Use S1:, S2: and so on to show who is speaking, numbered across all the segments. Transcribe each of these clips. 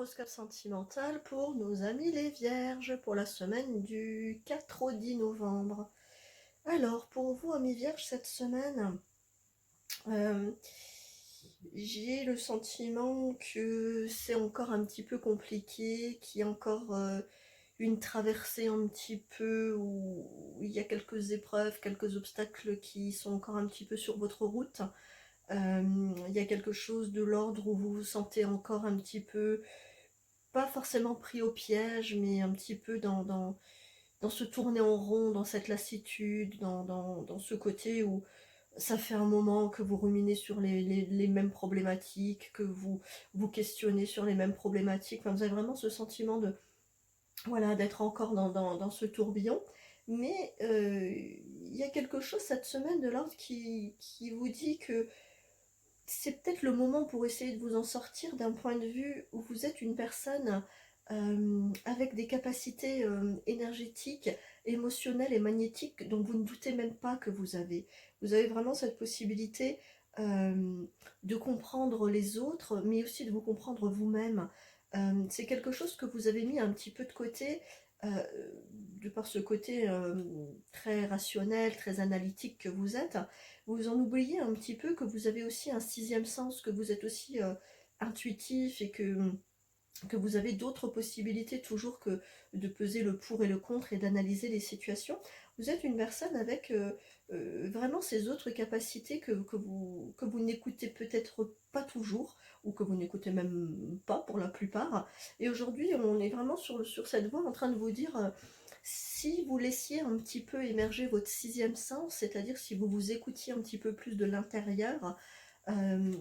S1: horoscope sentimental pour nos amis les vierges pour la semaine du 4 au 10 novembre. Alors, pour vous, amis vierges, cette semaine, euh, j'ai le sentiment que c'est encore un petit peu compliqué, qu'il y a encore une traversée un petit peu où il y a quelques épreuves, quelques obstacles qui sont encore un petit peu sur votre route. Il y a quelque chose de l'ordre où vous vous sentez encore un petit peu, pas forcément pris au piège, mais un petit peu dans ce tourner en rond, dans cette lassitude, dans ce côté où ça fait un moment que vous ruminez sur les mêmes problématiques, que vous questionnez sur les mêmes problématiques. Enfin, vous avez vraiment ce sentiment de, voilà, d'être encore dans ce tourbillon. Mais il y a quelque chose cette semaine de l'ordre qui vous dit que c'est peut-être le moment pour essayer de vous en sortir d'un point de vue où vous êtes une personne avec des capacités énergétiques, émotionnelles et magnétiques dont vous ne doutez même pas que vous avez. Vous avez vraiment cette possibilité de comprendre les autres, mais aussi de vous comprendre vous-même. C'est quelque chose que vous avez mis un petit peu de côté, euh, de par ce côté très rationnel, très analytique que vous êtes. Vous en oubliez un petit peu que vous avez aussi un sixième sens, que vous êtes aussi intuitif et que vous avez d'autres possibilités toujours que de peser le pour et le contre et d'analyser les situations. Vous êtes une personne avec vraiment ces autres capacités que vous n'écoutez peut-être pas toujours, ou que vous n'écoutez même pas pour la plupart. Et aujourd'hui, on est vraiment sur cette voie en train de vous dire, si vous laissiez un petit peu émerger votre sixième sens, c'est-à-dire si vous vous écoutiez un petit peu plus de l'intérieur,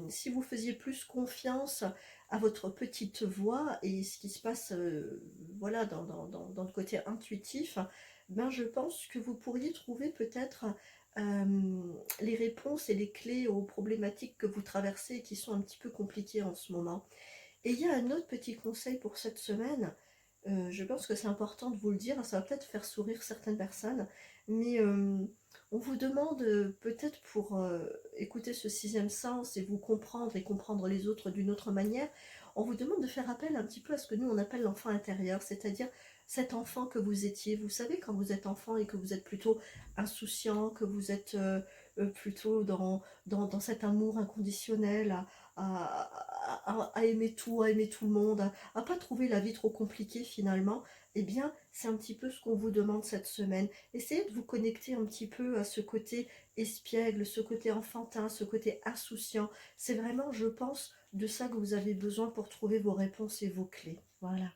S1: si vous faisiez plus confiance à votre petite voix et ce qui se passe voilà, dans le côté intuitif, ben je pense que vous pourriez trouver peut-être les réponses et les clés aux problématiques que vous traversez et qui sont un petit peu compliquées en ce moment. Et il y a un autre petit conseil pour cette semaine. Je pense que c'est important de vous le dire, ça va peut-être faire sourire certaines personnes, mais on vous demande peut-être pour écouter ce sixième sens et vous comprendre et comprendre les autres d'une autre manière, on vous demande de faire appel un petit peu à ce que nous on appelle l'enfant intérieur, c'est-à-dire cet enfant que vous étiez. Vous savez, quand vous êtes enfant et que vous êtes plutôt insouciant, que vous êtes plutôt dans cet amour inconditionnel, à aimer tout le monde, à pas trouver la vie trop compliquée finalement, eh bien c'est un petit peu ce qu'on vous demande cette semaine. Essayez de vous connecter un petit peu à ce côté espiègle, ce côté enfantin, ce côté insouciant. C'est vraiment, je pense, de ça que vous avez besoin pour trouver vos réponses et vos clés. Voilà.